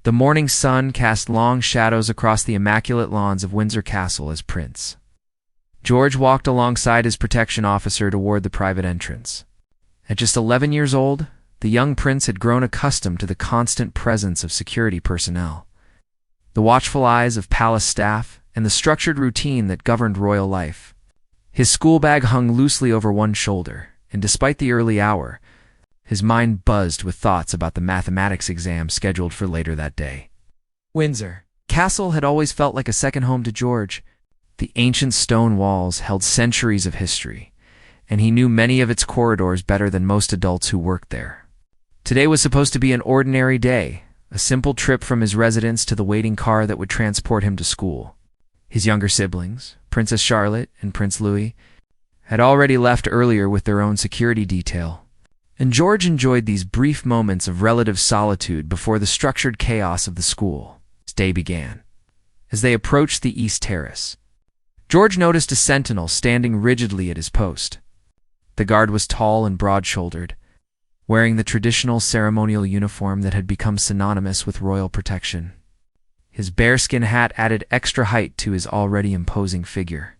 The morning sun cast long shadows across the immaculate lawns of Windsor Castle as Prince George walked alongside his protection officer toward the private entrance. At just 11 years old, the young prince had grown accustomed to the constant presence of security personnel, the watchful eyes of palace staff, and the structured routine that governed royal life. His school bag hung loosely over one shoulder, and despite the early hour, his mind buzzed with thoughts about the mathematics exam scheduled for later that day. Windsor Castle had always felt like a second home to George. The ancient stone walls held centuries of history, and he knew many of its corridors better than most adults who worked there. Today was supposed to be an ordinary day, a simple trip from his residence to the waiting car that would transport him to school. His younger siblings, Princess Charlotte and Prince Louis, had already left earlier with their own security detail, and George enjoyed these brief moments of relative solitude before the structured chaos of the school. His day began. As they approached the East Terrace, George noticed a sentinel standing rigidly at his post. The guard was tall and broad-shouldered, wearing the traditional ceremonial uniform that had become synonymous with royal protection. His bearskin hat added extra height to his already imposing figure,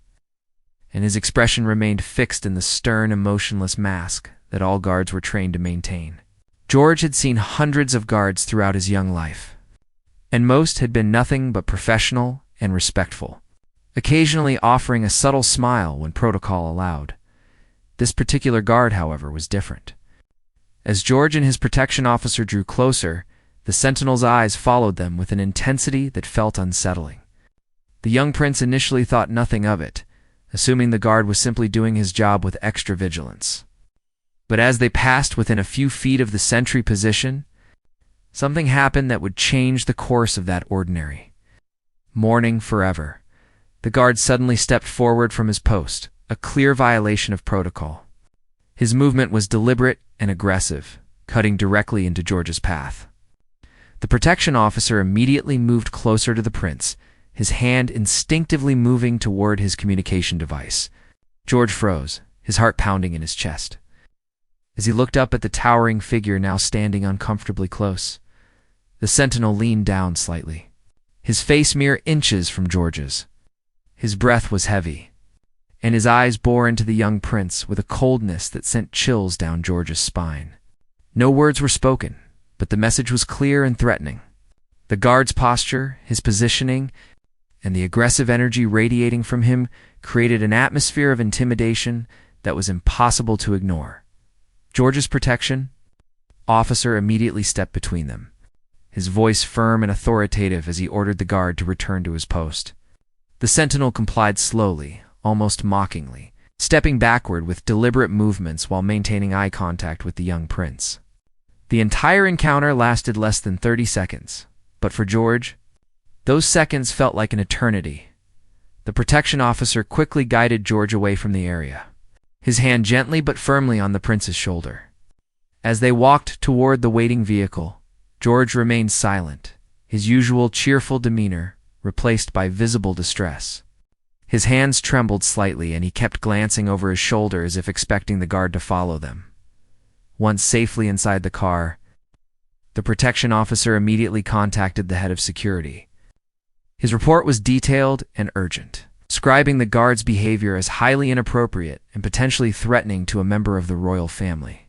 and his expression remained fixed in the stern, emotionless mask that all guards were trained to maintain. George had seen hundreds of guards throughout his young life, and most had been nothing but professional and respectful, occasionally offering a subtle smile when protocol allowed. This particular guard, however, was different. As George and his protection officer drew closer, the sentinel's eyes followed them with an intensity that felt unsettling. The young prince initially thought nothing of it, assuming the guard was simply doing his job with extra vigilance. But as they passed within a few feet of the sentry position, something happened that would change the course of that ordinary morning forever. The guard suddenly stepped forward from his post, a clear violation of protocol. His movement was deliberate and aggressive, cutting directly into George's path. The protection officer immediately moved closer to the prince, his hand instinctively moving toward his communication device. George froze, his heart pounding in his chest. As he looked up at the towering figure now standing uncomfortably close, the sentinel leaned down slightly, his face mere inches from George's. His breath was heavy, and his eyes bore into the young prince with a coldness that sent chills down George's spine. No words were spoken, but the message was clear and threatening. The guard's posture, his positioning, and the aggressive energy radiating from him created an atmosphere of intimidation that was impossible to ignore. George's protection officer immediately stepped between them, his voice firm and authoritative as he ordered the guard to return to his post. The sentinel complied slowly, almost mockingly, stepping backward with deliberate movements while maintaining eye contact with the young prince. The entire encounter lasted less than 30 seconds, but for George, those seconds felt like an eternity. The protection officer quickly guided George away from the area, his hand gently but firmly on the prince's shoulder. As they walked toward the waiting vehicle, George remained silent, his usual cheerful demeanor replaced by visible distress. His hands trembled slightly, and he kept glancing over his shoulder as if expecting the guard to follow them. Once safely inside the car, the protection officer immediately contacted the head of security. His report was detailed and urgent, describing the guard's behavior as highly inappropriate and potentially threatening to a member of the royal family.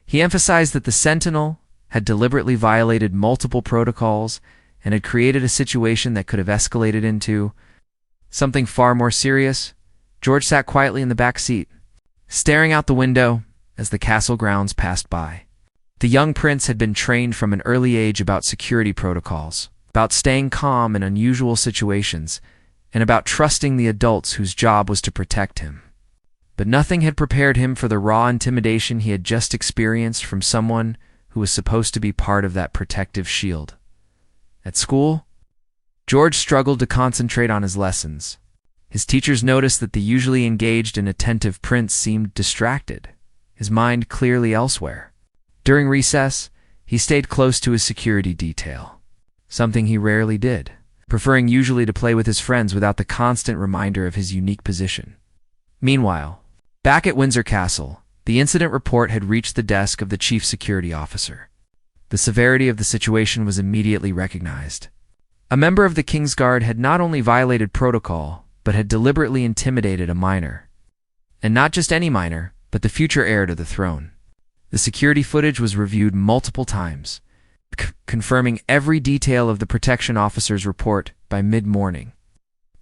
He emphasized that the sentinel had deliberately violated multiple protocols and had created a situation that could have escalated into something far more serious. George sat quietly in the back seat, staring out the window as the castle grounds passed by. The young prince had been trained from an early age about security protocols, about staying calm in unusual situations, and about trusting the adults whose job was to protect him. But nothing had prepared him for the raw intimidation he had just experienced from someone who was supposed to be part of that protective shield. At school, George struggled to concentrate on his lessons. His teachers noticed that the usually engaged and attentive prince seemed distracted, his mind clearly elsewhere. During recess, he stayed close to his security detail, something he rarely did, preferring usually to play with his friends without the constant reminder of his unique position. Meanwhile, back at Windsor Castle, the incident report had reached the desk of the chief security officer. The severity of the situation was immediately recognized. A member of the King's Guard had not only violated protocol, but had deliberately intimidated a minor. And not just any minor, but the future heir to the throne. The security footage was reviewed multiple times, confirming every detail of the protection officer's report by mid-morning.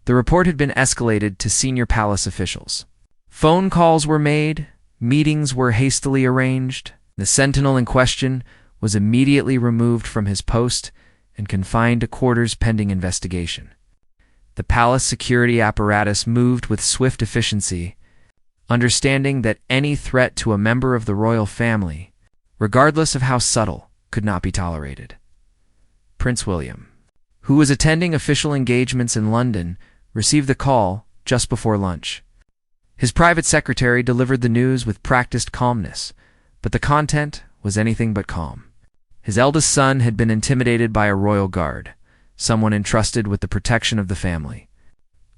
The report had been escalated to senior palace officials. Phone calls were made, meetings were hastily arranged. The sentinel in question was immediately removed from his post and confined to quarters pending investigation. The palace security apparatus moved with swift efficiency, understanding that any threat to a member of the royal family, regardless of how subtle, could not be tolerated. Prince William, who was attending official engagements in London, received the call just before lunch. His private secretary delivered the news with practiced calmness, but the content was anything but calm. His eldest son had been intimidated by a royal guard, someone entrusted with the protection of the family.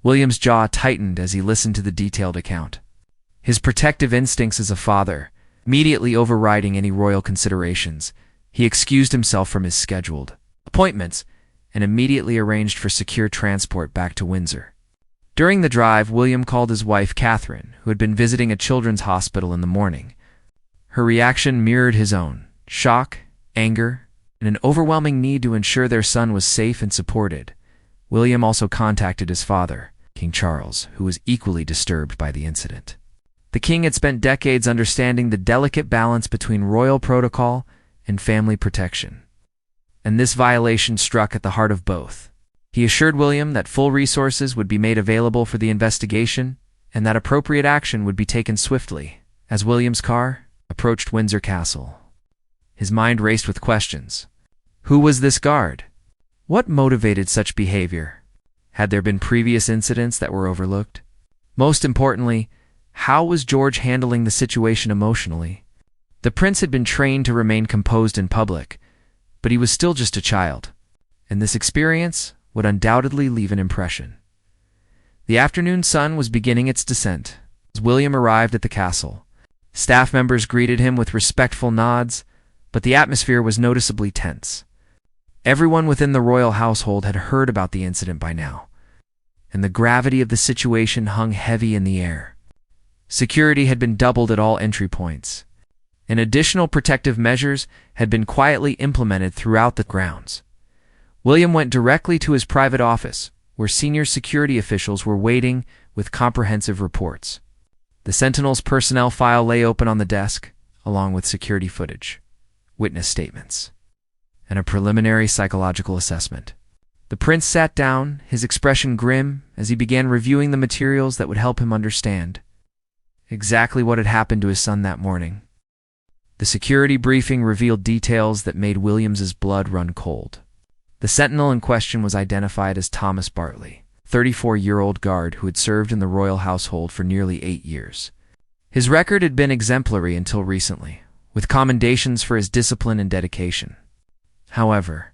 William's jaw tightened as he listened to the detailed account. His protective instincts as a father, immediately overriding any royal considerations, he excused himself from his scheduled appointments and immediately arranged for secure transport back to Windsor. During the drive, William called his wife, Catherine, who had been visiting a children's hospital in the morning. Her reaction mirrored his own: shock, anger, and an overwhelming need to ensure their son was safe and supported. William also contacted his father, King Charles, who was equally disturbed by the incident. The king had spent decades understanding the delicate balance between royal protocol and family protection, and this violation struck at the heart of both. He assured William that full resources would be made available for the investigation and that appropriate action would be taken swiftly. As William's car approached Windsor Castle, his mind raced with questions. Who was this guard? What motivated such behavior? Had there been previous incidents that were overlooked? Most importantly, how was George handling the situation emotionally? The prince had been trained to remain composed in public, but he was still just a child, and this experience would undoubtedly leave an impression. The afternoon sun was beginning its descent as William arrived at the castle. Staff members greeted him with respectful nods, but the atmosphere was noticeably tense. Everyone within the royal household had heard about the incident by now, and the gravity of the situation hung heavy in the air. Security had been doubled at all entry points, and additional protective measures had been quietly implemented throughout the grounds. William went directly to his private office, where senior security officials were waiting with comprehensive reports. The Sentinel's personnel file lay open on the desk, along with security footage, witness statements, and a preliminary psychological assessment. The prince sat down, his expression grim, as he began reviewing the materials that would help him understand exactly what had happened to his son that morning. The security briefing revealed details that made William's blood run cold. The sentinel in question was identified as Thomas Bartley, a 34-year-old guard who had served in the royal household for nearly 8 years. His record had been exemplary until recently, with commendations for his discipline and dedication. However,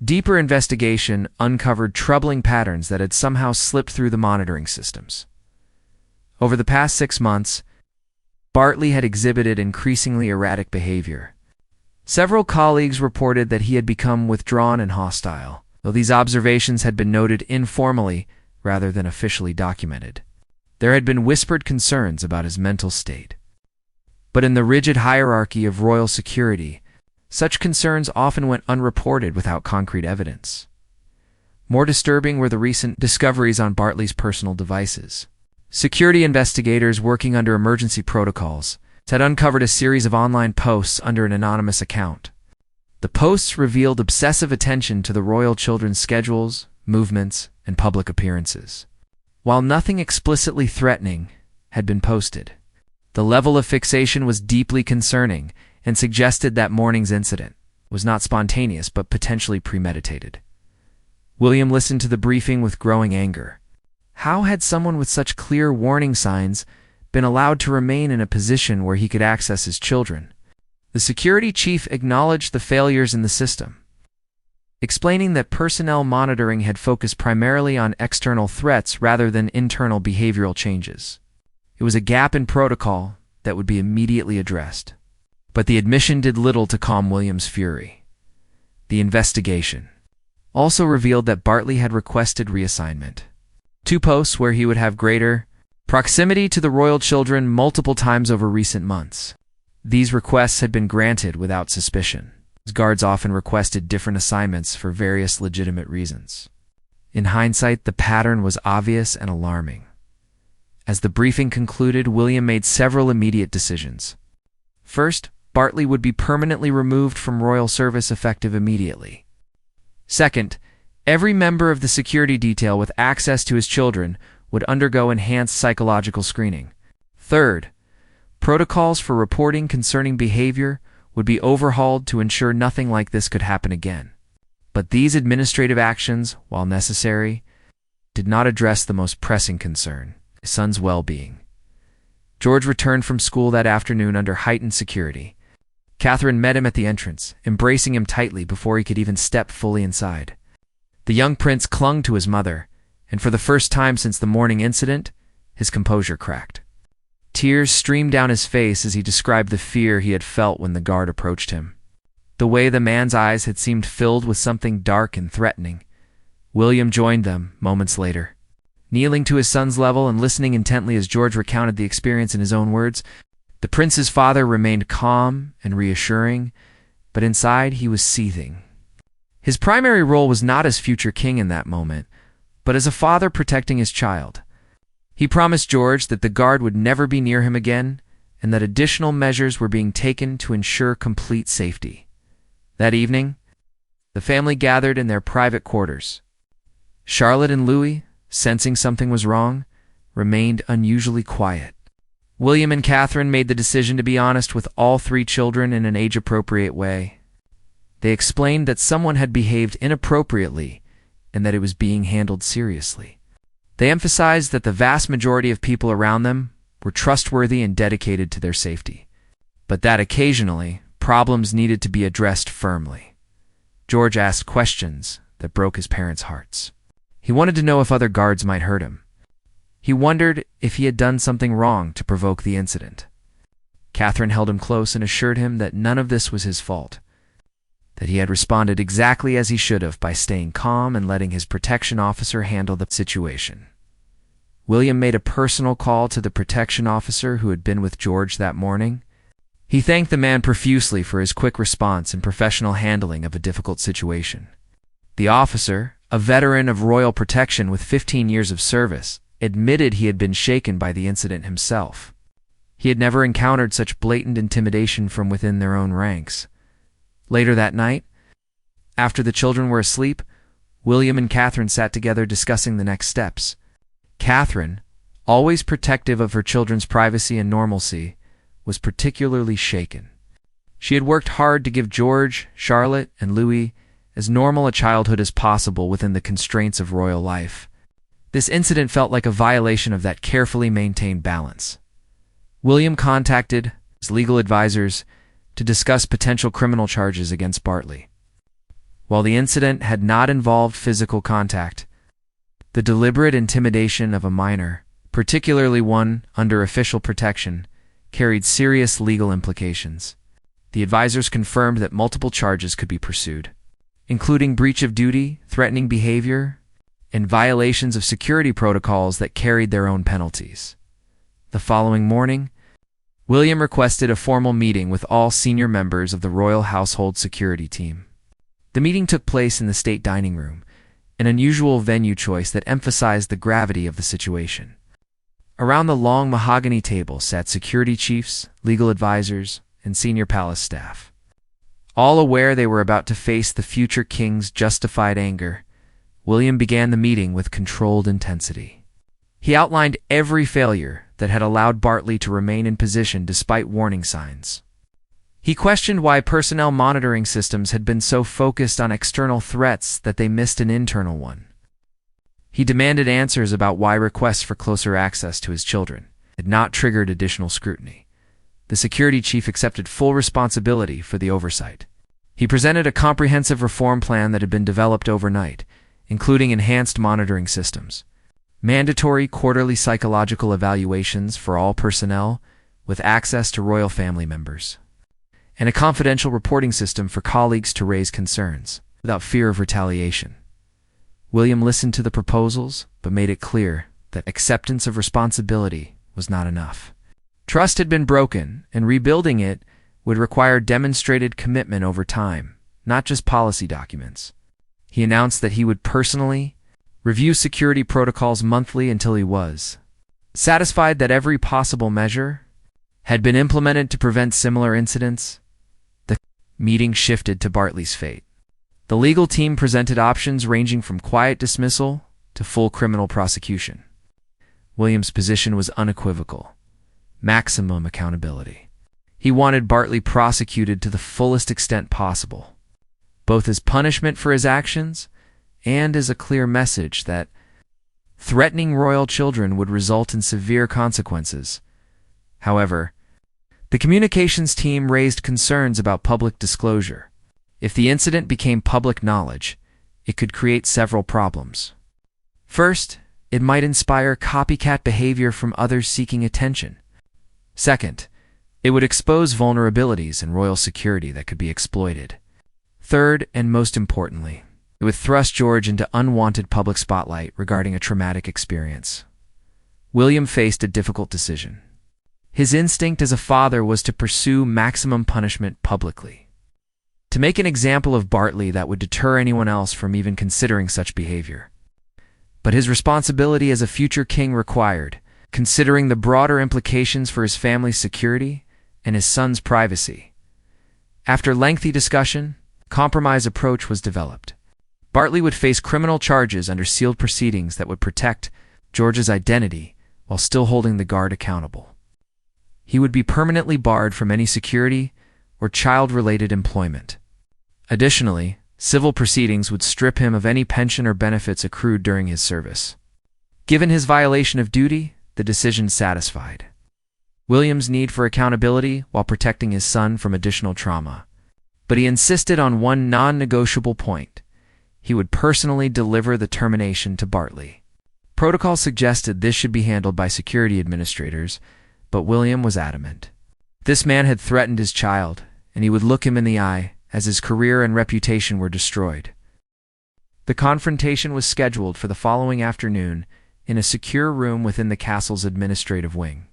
deeper investigation uncovered troubling patterns that had somehow slipped through the monitoring systems. Over the past 6 months, Bartley had exhibited increasingly erratic behavior. Several colleagues reported that he had become withdrawn and hostile, though these observations had been noted informally rather than officially documented. There had been whispered concerns about his mental state. But in the rigid hierarchy of royal security, such concerns often went unreported without concrete evidence. More disturbing were the recent discoveries on Bartley's personal devices. Security investigators working under emergency protocols had uncovered a series of online posts under an anonymous account. The posts revealed obsessive attention to the royal children's schedules, movements, and public appearances. While nothing explicitly threatening had been posted, the level of fixation was deeply concerning and suggested that morning's incident was not spontaneous but potentially premeditated. William listened to the briefing with growing anger. How had someone with such clear warning signs been allowed to remain in a position where he could access his children? The security chief acknowledged the failures in the system, explaining that personnel monitoring had focused primarily on external threats rather than internal behavioral changes. It was a gap in protocol that would be immediately addressed. But the admission did little to calm William's fury. The investigation also revealed that Bartley had requested reassignment to posts where he would have greater proximity to the royal children multiple times over recent months. These requests had been granted without suspicion. Guards often requested different assignments for various legitimate reasons. In hindsight, the pattern was obvious and alarming. As the briefing concluded, William made several immediate decisions. First, Bartley would be permanently removed from royal service effective immediately. Second, every member of the security detail with access to his children would undergo enhanced psychological screening. Third, protocols for reporting concerning behavior would be overhauled to ensure nothing like this could happen again. But these administrative actions, while necessary, did not address the most pressing concern, his son's well-being. George returned from school that afternoon under heightened security. Catherine met him at the entrance, embracing him tightly before he could even step fully inside. The young prince clung to his mother, and for the first time since the morning incident, his composure cracked. Tears streamed down his face as he described the fear he had felt when the guard approached him. The way the man's eyes had seemed filled with something dark and threatening. William joined them moments later. Kneeling to his son's level and listening intently as George recounted the experience in his own words, the prince's father remained calm and reassuring, but inside he was seething. His primary role was not as future king in that moment, but as a father protecting his child. He promised George that the guard would never be near him again, and that additional measures were being taken to ensure complete safety. That evening, the family gathered in their private quarters. Charlotte and Louis, sensing something was wrong, remained unusually quiet. William and Catherine made the decision to be honest with all three children in an age-appropriate way. They explained that someone had behaved inappropriately and that it was being handled seriously. They emphasized that the vast majority of people around them were trustworthy and dedicated to their safety, but that occasionally problems needed to be addressed firmly. George asked questions that broke his parents' hearts. He wanted to know if other guards might hurt him. He wondered if he had done something wrong to provoke the incident. Catherine held him close and assured him that none of this was his fault, that he had responded exactly as he should have by staying calm and letting his protection officer handle the situation. William made a personal call to the protection officer who had been with George that morning. He thanked the man profusely for his quick response and professional handling of a difficult situation. The officer, a veteran of royal protection with 15 years of service, admitted he had been shaken by the incident himself. He had never encountered such blatant intimidation from within their own ranks. Later that night, after the children were asleep, William and Catherine sat together discussing the next steps. Catherine, always protective of her children's privacy and normalcy, was particularly shaken. She had worked hard to give George, Charlotte, and Louis as normal a childhood as possible within the constraints of royal life. This incident felt like a violation of that carefully maintained balance. William contacted his legal advisors to discuss potential criminal charges against Bartley. While the incident had not involved physical contact, the deliberate intimidation of a minor, particularly one under official protection, carried serious legal implications. The advisors confirmed that multiple charges could be pursued, including breach of duty, threatening behavior, and violations of security protocols that carried their own penalties. The following morning, William requested a formal meeting with all senior members of the royal household security team. The meeting took place in the state dining room, an unusual venue choice that emphasized the gravity of the situation. Around the long mahogany table sat security chiefs, legal advisors, and senior palace staff. All aware they were about to face the future king's justified anger, William began the meeting with controlled intensity. He outlined every failure that had allowed Bartley to remain in position despite warning signs. He questioned why personnel monitoring systems had been so focused on external threats that they missed an internal one. He demanded answers about why requests for closer access to his children had not triggered additional scrutiny. The security chief accepted full responsibility for the oversight. He presented a comprehensive reform plan that had been developed overnight, including enhanced monitoring systems, mandatory quarterly psychological evaluations for all personnel with access to royal family members, and a confidential reporting system for colleagues to raise concerns without fear of retaliation. William listened to the proposals, but made it clear that acceptance of responsibility was not enough. Trust had been broken, and rebuilding it would require demonstrated commitment over time, not just policy documents. He announced that he would personally review security protocols monthly until he was satisfied that every possible measure had been implemented to prevent similar incidents. The meeting shifted to Bartley's fate. The legal team presented options ranging from quiet dismissal to full criminal prosecution. William's position was unequivocal: maximum accountability. He wanted Bartley prosecuted to the fullest extent possible, both as punishment for his actions and as a clear message that threatening royal children would result in severe consequences. However, the communications team raised concerns about public disclosure. If the incident became public knowledge, it could create several problems. First, it might inspire copycat behavior from others seeking attention. Second, it would expose vulnerabilities in royal security that could be exploited. Third, and most importantly, it would thrust George into unwanted public spotlight regarding a traumatic experience. William faced a difficult decision. His instinct as a father was to pursue maximum punishment publicly, to make an example of Bartley that would deter anyone else from even considering such behavior. But his responsibility as a future king required, considering the broader implications for his family's security and his son's privacy. After lengthy discussion, a compromise approach was developed. Bartley would face criminal charges under sealed proceedings that would protect George's identity while still holding the guard accountable. He would be permanently barred from any security or child-related employment. Additionally, civil proceedings would strip him of any pension or benefits accrued during his service. Given his violation of duty, the decision satisfied William's need for accountability while protecting his son from additional trauma. But he insisted on one non-negotiable point: he would personally deliver the termination to Bartley. Protocol suggested this should be handled by security administrators, but William was adamant. This man had threatened his child, and he would look him in the eye as his career and reputation were destroyed. The confrontation was scheduled for the following afternoon in a secure room within the castle's administrative wing.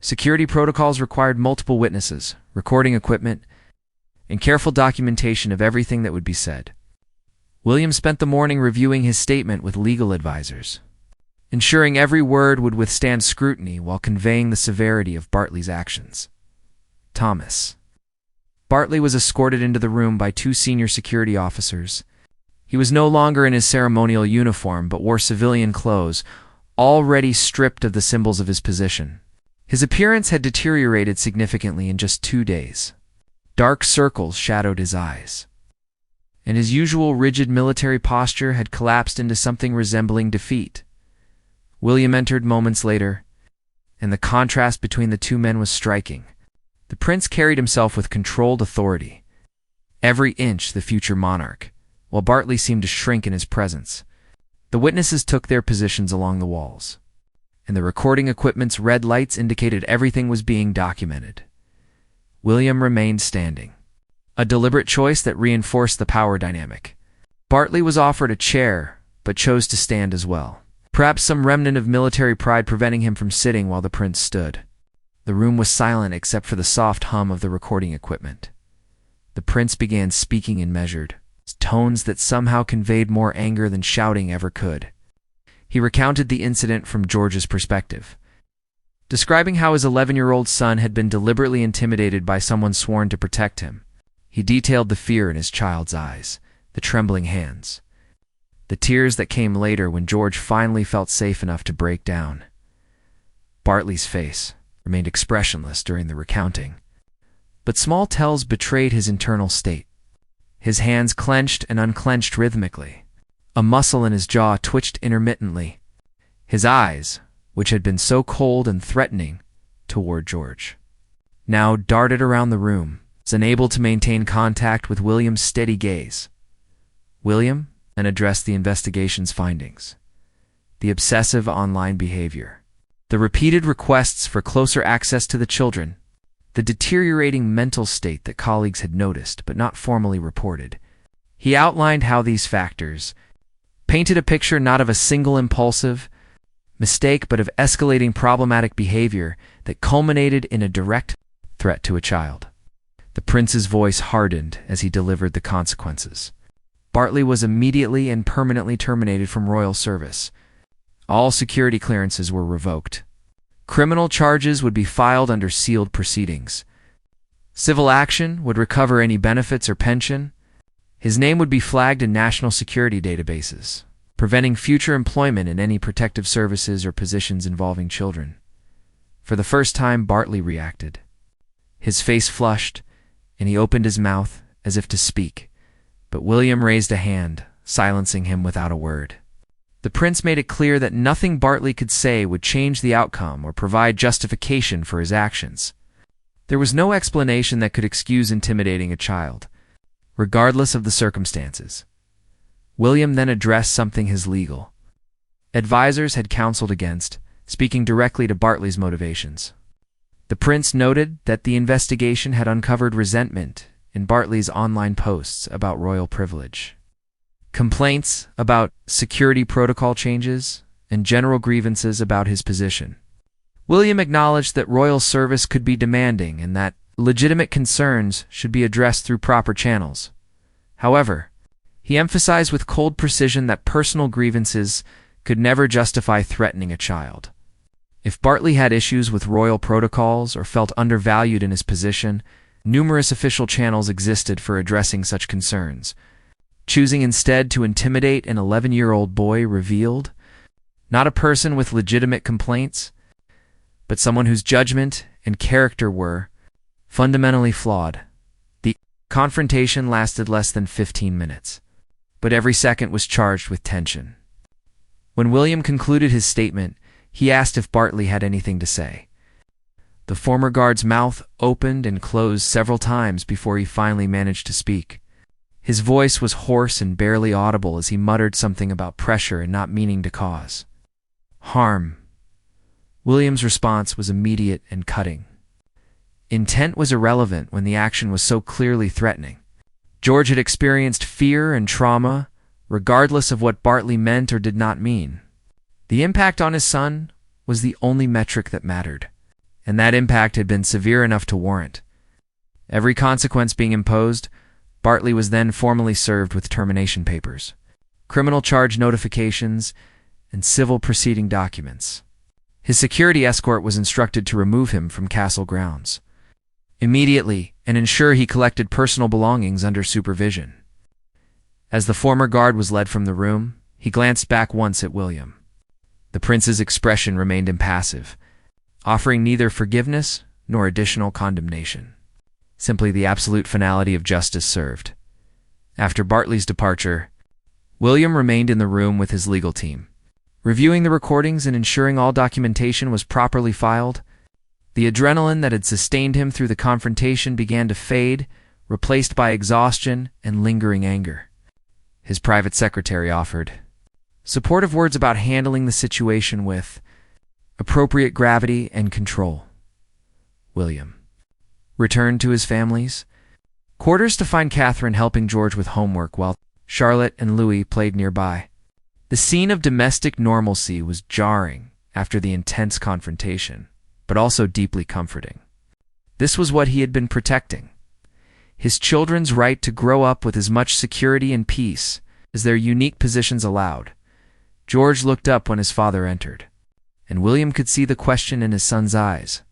Security protocols required multiple witnesses, recording equipment, and careful documentation of everything that would be said. William spent the morning reviewing his statement with legal advisors, ensuring every word would withstand scrutiny while conveying the severity of Bartley's actions. Thomas. Bartley was escorted into the room by two senior security officers. He was no longer in his ceremonial uniform but wore civilian clothes, already stripped of the symbols of his position. His appearance had deteriorated significantly in just 2 days. Dark circles shadowed his eyes, and his usual rigid military posture had collapsed into something resembling defeat. William entered moments later, and the contrast between the two men was striking. The prince carried himself with controlled authority, every inch the future monarch, while Bartley seemed to shrink in his presence. The witnesses took their positions along the walls, and the recording equipment's red lights indicated everything was being documented. William remained standing, a deliberate choice that reinforced the power dynamic. Bartley was offered a chair, but chose to stand as well, perhaps some remnant of military pride preventing him from sitting while the prince stood. The room was silent except for the soft hum of the recording equipment. The prince began speaking in measured tones that somehow conveyed more anger than shouting ever could. He recounted the incident from George's perspective, describing how his 11-year-old son had been deliberately intimidated by someone sworn to protect him. He detailed the fear in his child's eyes, the trembling hands, the tears that came later when George finally felt safe enough to break down. Bartley's face remained expressionless during the recounting, but small tells betrayed his internal state. His hands clenched and unclenched rhythmically. A muscle in his jaw twitched intermittently. His eyes, which had been so cold and threatening toward George, now darted around the room, unable to maintain contact with William's steady gaze. William then addressed the investigation's findings: the obsessive online behavior, the repeated requests for closer access to the children, the deteriorating mental state that colleagues had noticed but not formally reported. He outlined how these factors painted a picture not of a single impulsive mistake but of escalating problematic behavior that culminated in a direct threat to a child. The prince's voice hardened as he delivered the consequences. Bartley was immediately and permanently terminated from royal service. All security clearances were revoked. Criminal charges would be filed under sealed proceedings. Civil action would recover any benefits or pension. His name would be flagged in national security databases, preventing future employment in any protective services or positions involving children. For the first time, Bartley reacted. His face flushed, and he opened his mouth as if to speak, but William raised a hand, silencing him without a word. The prince made it clear that nothing Bartley could say would change the outcome or provide justification for his actions. There was no explanation that could excuse intimidating a child, regardless of the circumstances. William then addressed something his legal advisors had counseled against, speaking directly to Bartley's motivations. The prince noted that the investigation had uncovered resentment in Bartley's online posts about royal privilege, complaints about security protocol changes, and general grievances about his position. William acknowledged that royal service could be demanding and that legitimate concerns should be addressed through proper channels. However, he emphasized with cold precision that personal grievances could never justify threatening a child. If Bartley had issues with royal protocols or felt undervalued in his position, numerous official channels existed for addressing such concerns. Choosing instead to intimidate an 11-year-old boy revealed not a person with legitimate complaints, but someone whose judgment and character were fundamentally flawed. The confrontation lasted less than 15 minutes, but every second was charged with tension. When William concluded his statement, he asked if Bartley had anything to say. The former guard's mouth opened and closed several times before he finally managed to speak. His voice was hoarse and barely audible as he muttered something about pressure and not meaning to cause harm. William's response was immediate and cutting. Intent was irrelevant when the action was so clearly threatening. George had experienced fear and trauma, regardless of what Bartley meant or did not mean. The impact on his son was the only metric that mattered, and that impact had been severe enough to warrant every consequence being imposed. Bartley was then formally served with termination papers, criminal charge notifications, and civil proceeding documents. His security escort was instructed to remove him from castle grounds immediately and ensure he collected personal belongings under supervision. As the former guard was led from the room, he glanced back once at William. The prince's expression remained impassive, offering neither forgiveness nor additional condemnation, simply the absolute finality of justice served. After Bartley's departure, William remained in the room with his legal team, reviewing the recordings and ensuring all documentation was properly filed. The adrenaline that had sustained him through the confrontation began to fade, replaced by exhaustion and lingering anger. His private secretary offered supportive words about handling the situation with appropriate gravity and control. William returned to his family's quarters to find Catherine helping George with homework while Charlotte and Louis played nearby. The scene of domestic normalcy was jarring after the intense confrontation, but also deeply comforting. This was what he had been protecting: his children's right to grow up with as much security and peace as their unique positions allowed. George looked up when his father entered, and William could see the question in his son's eyes.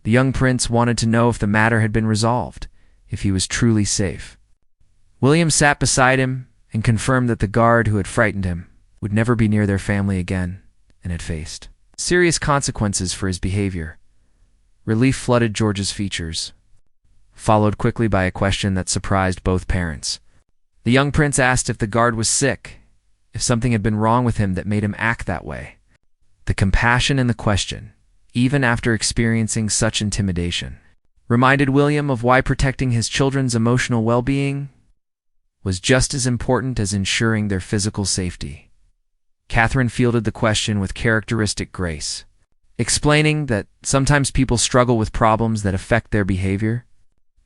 The young prince wanted to know if the matter had been resolved, if he was truly safe. William sat beside him and confirmed that the guard who had frightened him would never be near their family again and had faced serious consequences for his behavior. Relief flooded George's features, followed quickly by a question that surprised both parents. The young prince asked if the guard was sick, if something had been wrong with him that made him act that way. The compassion in the question, even after experiencing such intimidation, reminded William of why protecting his children's emotional well-being was just as important as ensuring their physical safety. Catherine fielded the question with characteristic grace. explaining that sometimes people struggle with problems that affect their behavior,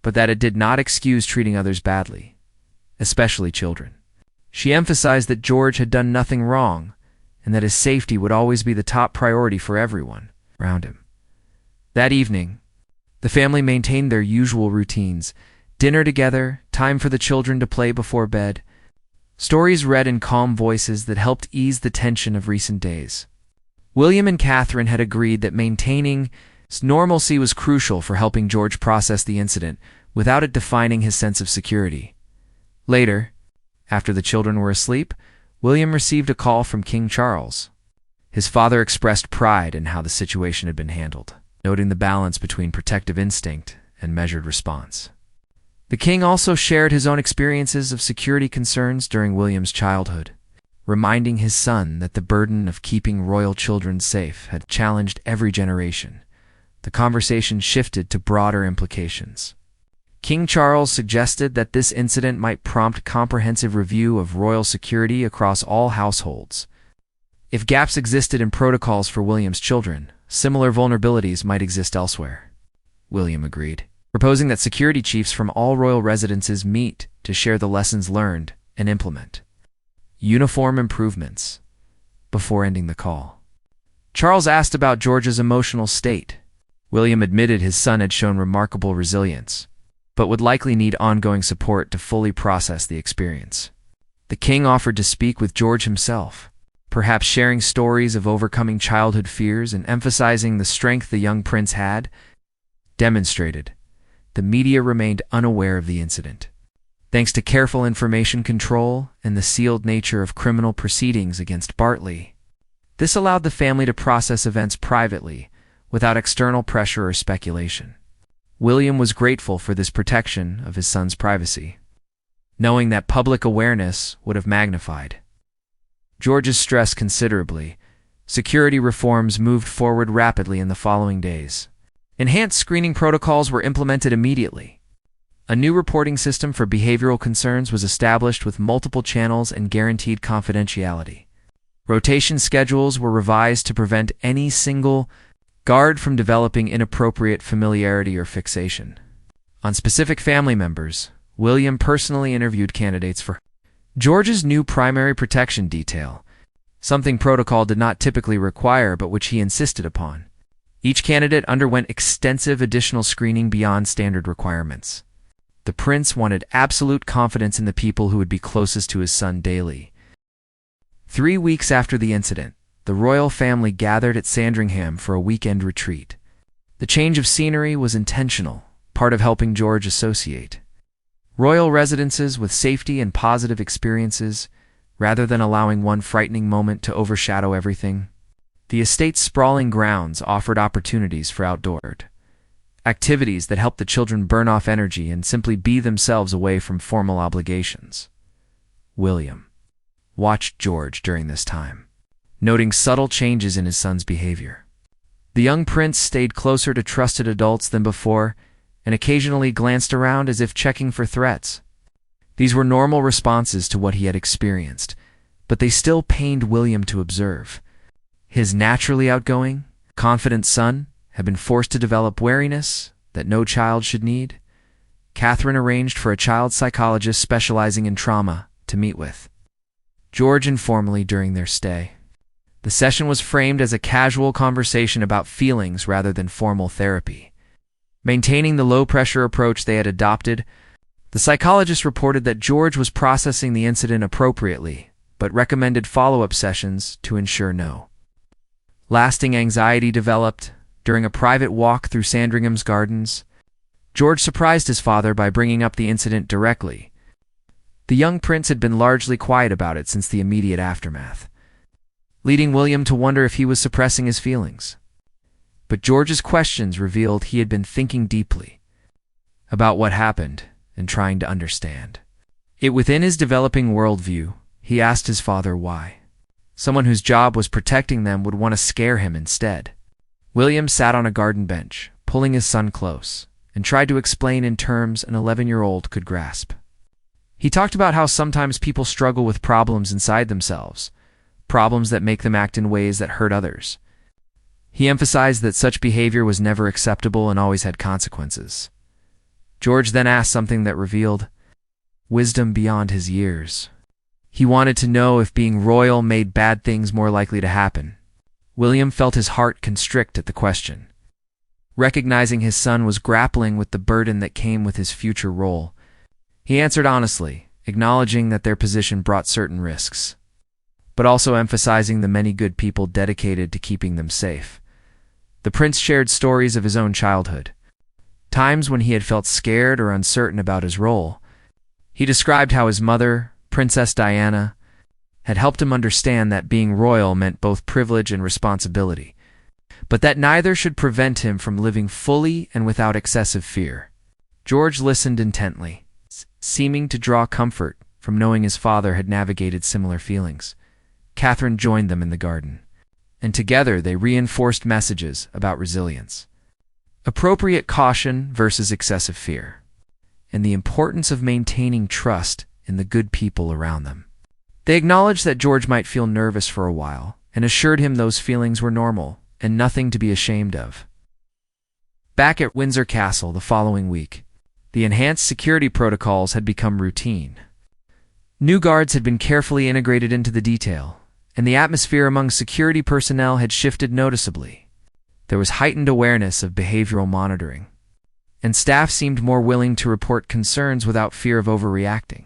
but that it did not excuse treating others badly, especially children. She emphasized that George had done nothing wrong and that his safety would always be the top priority for everyone around him. That evening, the family maintained their usual routines: dinner together, time for the children to play before bed, stories read in calm voices that helped ease the tension of recent days. William and Catherine had agreed that maintaining normalcy was crucial for helping George process the incident without it defining his sense of security. Later, after the children were asleep, William received a call from King Charles. His father expressed pride in how the situation had been handled, noting the balance between protective instinct and measured response. The king also shared his own experiences of security concerns during William's childhood, reminding his son that the burden of keeping royal children safe had challenged every generation. The conversation shifted to broader implications. King Charles suggested that this incident might prompt comprehensive review of royal security across all households. If gaps existed in protocols for William's children, similar vulnerabilities might exist elsewhere. William agreed, proposing that security chiefs from all royal residences meet to share the lessons learned and implement uniform improvements. Before ending the call, Charles asked about George's emotional state. William admitted his son had shown remarkable resilience, but would likely need ongoing support to fully process the experience. The king offered to speak with George himself, perhaps sharing stories of overcoming childhood fears and emphasizing the strength the young prince had demonstrated. The media remained unaware of the incident, thanks to careful information control and the sealed nature of criminal proceedings against Bartley. This allowed the family to process events privately, without external pressure or speculation. William was grateful for this protection of his son's privacy, knowing that public awareness would have magnified George's stress considerably. Security reforms moved forward rapidly in the following days. Enhanced screening protocols were implemented immediately. A new reporting system for behavioral concerns was established with multiple channels and guaranteed confidentiality. Rotation schedules were revised to prevent any single guard from developing inappropriate familiarity or fixation. On specific family members, William personally interviewed candidates for George's new primary protection detail, something protocol did not typically require but which he insisted upon. Each candidate underwent extensive additional screening beyond standard requirements. The prince wanted absolute confidence in the people who would be closest to his son daily. 3 weeks after the incident, the royal family gathered at Sandringham for a weekend retreat. The change of scenery was intentional, part of helping George associate royal residences with safety and positive experiences, rather than allowing one frightening moment to overshadow everything. The estate's sprawling grounds offered opportunities for outdoor activities that helped the children burn off energy and simply be themselves away from formal obligations. William watched George during this time, noting subtle changes in his son's behavior. The young prince stayed closer to trusted adults than before and occasionally glanced around as if checking for threats. These were normal responses to what he had experienced, but they still pained William to observe. His naturally outgoing, confident son had been forced to develop wariness that no child should need. Catherine arranged for a child psychologist specializing in trauma to meet with George informally during their stay. The session was framed as a casual conversation about feelings rather than formal therapy. Maintaining the low-pressure approach they had adopted, the psychologist reported that George was processing the incident appropriately, but recommended follow-up sessions to ensure no lasting anxiety developed. During a private walk through Sandringham's gardens, George surprised his father by bringing up the incident directly. The young prince had been largely quiet about it since the immediate aftermath, leading William to wonder if he was suppressing his feelings. But George's questions revealed he had been thinking deeply about what happened and trying to understand it within his developing worldview. He asked his father why someone whose job was protecting them would want to scare him instead. William sat on a garden bench, pulling his son close, and tried to explain in terms an 11-year-old could grasp. He talked about how sometimes people struggle with problems inside themselves, problems that make them act in ways that hurt others. He emphasized that such behavior was never acceptable and always had consequences. George then asked something that revealed wisdom beyond his years. He wanted to know if being royal made bad things more likely to happen. William felt his heart constrict at the question. Recognizing his son was grappling with the burden that came with his future role, he answered honestly, acknowledging that their position brought certain risks, but also emphasizing the many good people dedicated to keeping them safe. The prince shared stories of his own childhood, times when he had felt scared or uncertain about his role. He described how his mother, Princess Diana, had helped him understand that being royal meant both privilege and responsibility, but that neither should prevent him from living fully and without excessive fear. George listened intently, seeming to draw comfort from knowing his father had navigated similar feelings. Catherine joined them in the garden, and together they reinforced messages about resilience, appropriate caution versus excessive fear, and the importance of maintaining trust in the good people around them. They acknowledged that George might feel nervous for a while and assured him those feelings were normal and nothing to be ashamed of. Back at Windsor Castle the following week, the enhanced security protocols had become routine. New guards had been carefully integrated into the detail, and the atmosphere among security personnel had shifted noticeably. There was heightened awareness of behavioral monitoring, and staff seemed more willing to report concerns without fear of overreacting.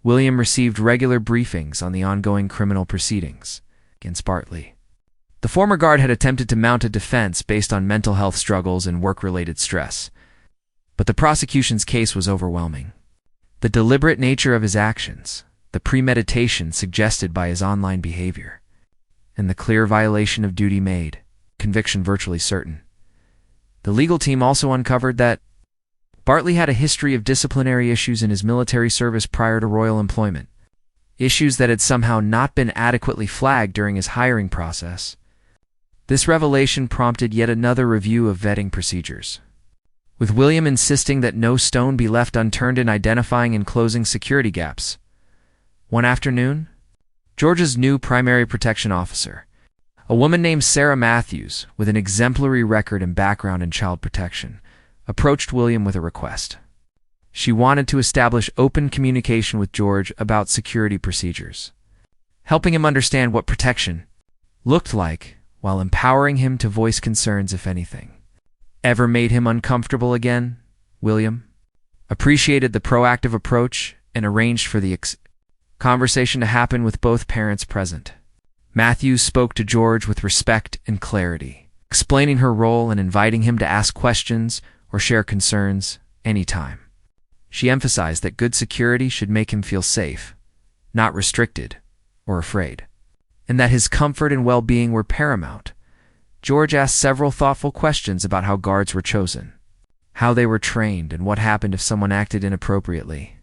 William received regular briefings on the ongoing criminal proceedings against Bartley. The former guard had attempted to mount a defense based on mental health struggles and work-related stress, but the prosecution's case was overwhelming. The deliberate nature of his actions, the premeditation suggested by his online behavior, and the clear violation of duty made conviction virtually certain. The legal team also uncovered that Bartley had a history of disciplinary issues in his military service prior to royal employment, issues that had somehow not been adequately flagged during his hiring process. This revelation prompted yet another review of vetting procedures, with William insisting that no stone be left unturned in identifying and closing security gaps. One afternoon, George's new primary protection officer, a woman named Sarah Matthews with an exemplary record and background in child protection, approached William with a request. She wanted to establish open communication with George about security procedures, helping him understand what protection looked like while empowering him to voice concerns if anything ever made him uncomfortable again. William appreciated the proactive approach and arranged for the conversation to happen with both parents present. Matthews spoke to George with respect and clarity, explaining her role and inviting him to ask questions or share concerns anytime. She emphasized that good security should make him feel safe, not restricted or afraid, and that his comfort and well-being were paramount. George asked several thoughtful questions about how guards were chosen, how they were trained, and what happened if someone acted inappropriately.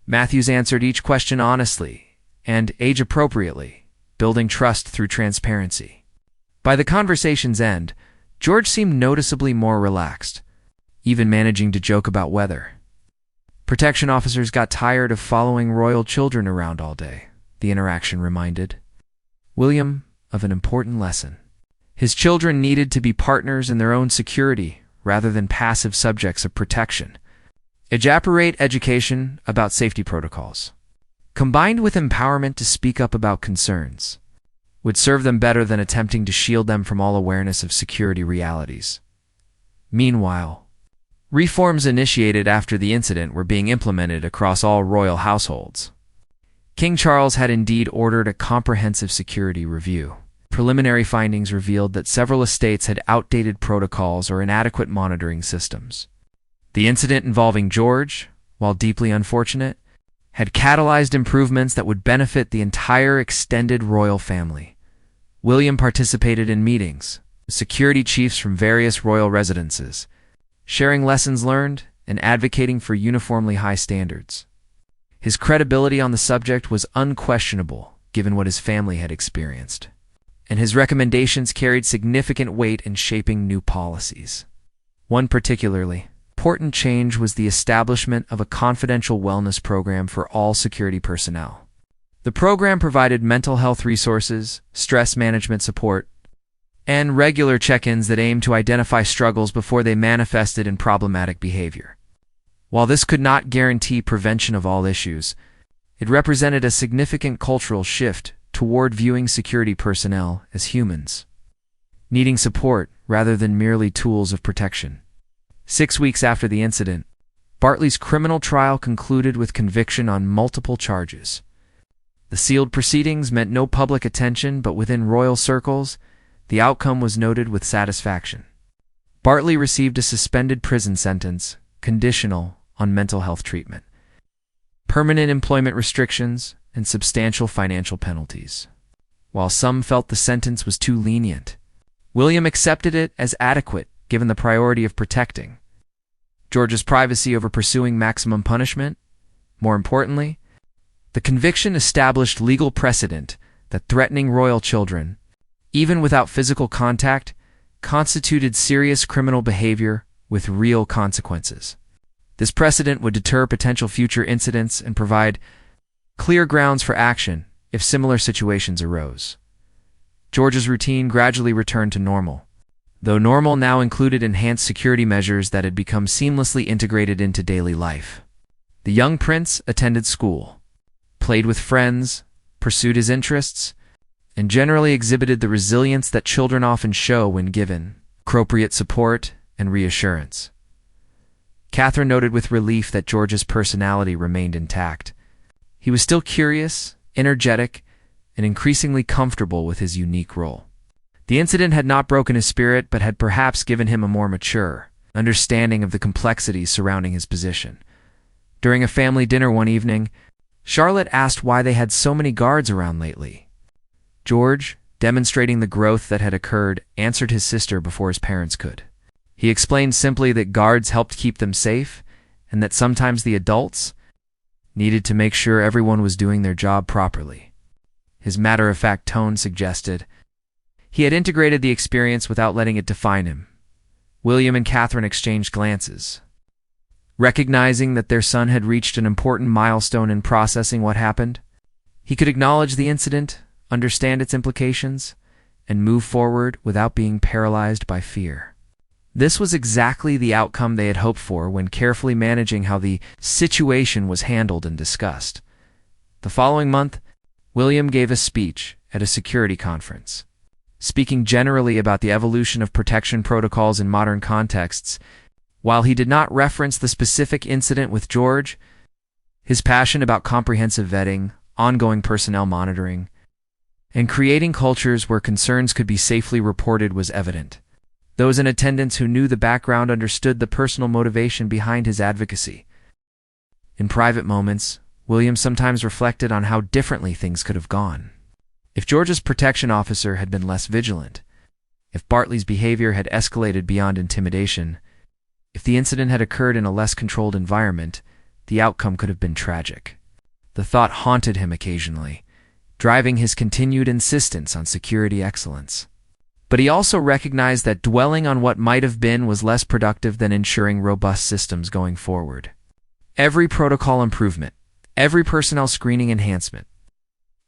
Matthews answered each question honestly and age-appropriately, building trust through transparency. By the conversation's end, George seemed noticeably more relaxed, even managing to joke about weather. Protection officers got tired of following royal children around all day, the interaction reminded William of an important lesson. His children needed to be partners in their own security rather than passive subjects of protection. Elaborate education about safety protocols, combined with empowerment to speak up about concerns, would serve them better than attempting to shield them from all awareness of security realities. Meanwhile, reforms initiated after the incident were being implemented across all royal households. King Charles had indeed ordered a comprehensive security review. Preliminary findings revealed that several estates had outdated protocols or inadequate monitoring systems. The incident involving George, while deeply unfortunate, had catalyzed improvements that would benefit the entire extended royal family. William participated in meetings with security chiefs from various royal residences, sharing lessons learned and advocating for uniformly high standards. His credibility on the subject was unquestionable, given what his family had experienced, and his recommendations carried significant weight in shaping new policies. One particularly important change was the establishment of a confidential wellness program for all security personnel. The program provided mental health resources, stress management support, and regular check-ins that aimed to identify struggles before they manifested in problematic behavior. While this could not guarantee prevention of all issues, it represented a significant cultural shift toward viewing security personnel as humans, needing support rather than merely tools of protection. 6 weeks after the incident, Bartley's criminal trial concluded with conviction on multiple charges. The sealed proceedings meant no public attention, but within royal circles, the outcome was noted with satisfaction. Bartley received a suspended prison sentence, conditional on mental health treatment, permanent employment restrictions, and substantial financial penalties. While some felt the sentence was too lenient, William accepted it as adequate given the priority of protecting George's privacy over pursuing maximum punishment. More importantly, the conviction established legal precedent that threatening royal children, even without physical contact, constituted serious criminal behavior with real consequences. This precedent would deter potential future incidents and provide clear grounds for action if similar situations arose. George's routine gradually returned to normal, though normal now included enhanced security measures that had become seamlessly integrated into daily life. The young prince attended school, played with friends, pursued his interests, and generally exhibited the resilience that children often show when given appropriate support and reassurance. Catherine noted with relief that George's personality remained intact. He was still curious, energetic, and increasingly comfortable with his unique role. The incident had not broken his spirit, but had perhaps given him a more mature understanding of the complexities surrounding his position. During a family dinner one evening, Charlotte asked why they had so many guards around lately. George, demonstrating the growth that had occurred, answered his sister before his parents could. He explained simply that guards helped keep them safe, and that sometimes the adults needed to make sure everyone was doing their job properly. His matter-of-fact tone suggested he had integrated the experience without letting it define him. William and Catherine exchanged glances, recognizing that their son had reached an important milestone in processing what happened. He could acknowledge the incident, understand its implications, and move forward without being paralyzed by fear. This was exactly the outcome they had hoped for when carefully managing how the situation was handled and discussed. The following month, William gave a speech at a security conference, speaking generally about the evolution of protection protocols in modern contexts. While he did not reference the specific incident with George, his passion about comprehensive vetting, ongoing personnel monitoring, and creating cultures where concerns could be safely reported was evident. Those in attendance who knew the background understood the personal motivation behind his advocacy. In private moments, William sometimes reflected on how differently things could have gone. If George's protection officer had been less vigilant, if Bartley's behavior had escalated beyond intimidation, if the incident had occurred in a less controlled environment, the outcome could have been tragic. The thought haunted him occasionally, driving his continued insistence on security excellence. But he also recognized that dwelling on what might have been was less productive than ensuring robust systems going forward. Every protocol improvement, every personnel screening enhancement,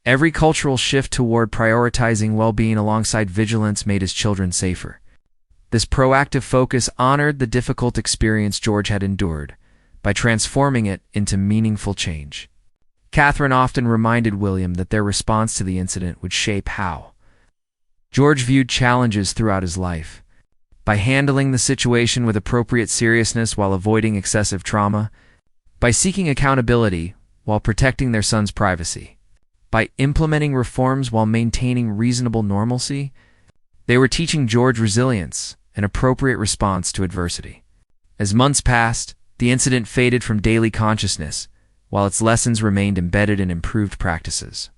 every cultural shift toward prioritizing well-being alongside vigilance made his children safer. This proactive focus honored the difficult experience George had endured by transforming it into meaningful change. Catherine often reminded William that their response to the incident would shape how George viewed challenges throughout his life. By handling the situation with appropriate seriousness while avoiding excessive trauma, by seeking accountability while protecting their son's privacy, by implementing reforms while maintaining reasonable normalcy, they were teaching George resilience, an appropriate response to adversity. As months passed, the incident faded from daily consciousness, while its lessons remained embedded in improved practices.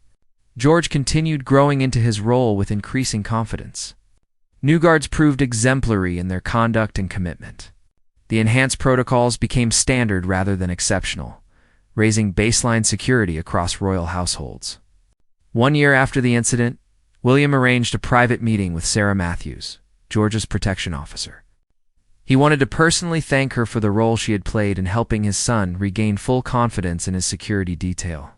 George continued growing into his role with increasing confidence. New guards proved exemplary in their conduct and commitment. The enhanced protocols became standard rather than exceptional, raising baseline security across royal households. 1 year after the incident, William arranged a private meeting with Sarah Matthews, George's protection officer. He wanted to personally thank her for the role she had played in helping his son regain full confidence in his security detail.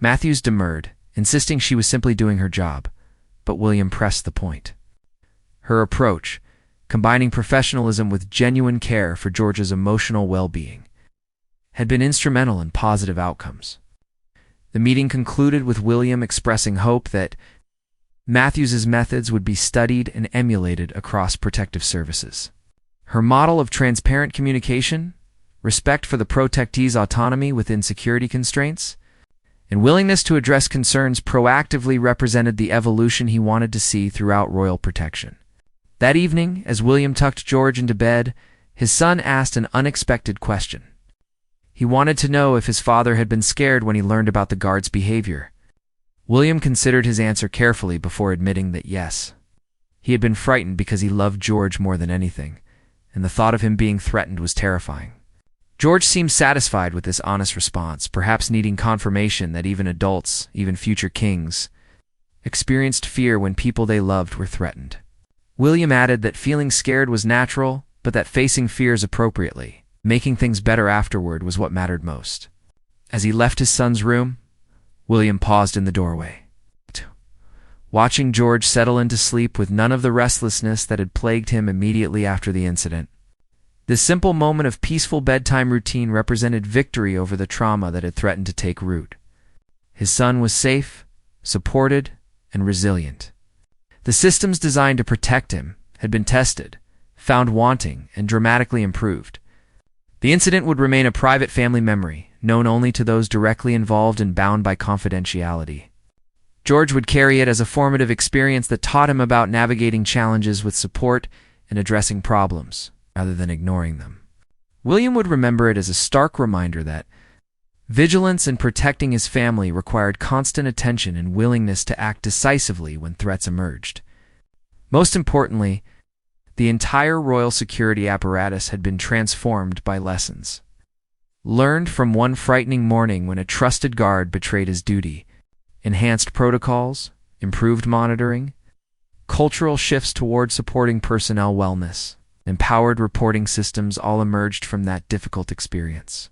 Matthews demurred, insisting she was simply doing her job, but William pressed the point. Her approach, combining professionalism with genuine care for George's emotional well-being, had been instrumental in positive outcomes. The meeting concluded with William expressing hope that Matthews's methods would be studied and emulated across protective services. Her model of transparent communication, respect for the protectee's autonomy within security constraints, and willingness to address concerns proactively represented the evolution he wanted to see throughout royal protection. That evening, as William tucked George into bed, his son asked an unexpected question. He wanted to know if his father had been scared when he learned about the guard's behavior. William considered his answer carefully before admitting that yes. He had been frightened because he loved George more than anything, and the thought of him being threatened was terrifying. George seemed satisfied with this honest response, perhaps needing confirmation that even adults, even future kings, experienced fear when people they loved were threatened. William added that feeling scared was natural, but that facing fears appropriately, making things better afterward, was what mattered most. As he left his son's room, William paused in the doorway, watching George settle into sleep with none of the restlessness that had plagued him immediately after the incident. This simple moment of peaceful bedtime routine represented victory over the trauma that had threatened to take root. His son was safe, supported, and resilient. The systems designed to protect him had been tested, found wanting, and dramatically improved. The incident would remain a private family memory, known only to those directly involved and bound by confidentiality. George would carry it as a formative experience that taught him about navigating challenges with support and addressing problems, rather than ignoring them. William would remember it as a stark reminder that vigilance in protecting his family required constant attention and willingness to act decisively when threats emerged. Most importantly, the entire royal security apparatus had been transformed by lessons learned from one frightening morning when a trusted guard betrayed his duty. Enhanced protocols, improved monitoring, cultural shifts toward supporting personnel wellness, empowered reporting systems all emerged from that difficult experience.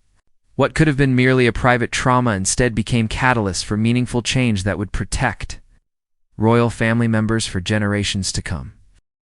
What could have been merely a private trauma instead became catalysts for meaningful change that would protect royal family members for generations to come.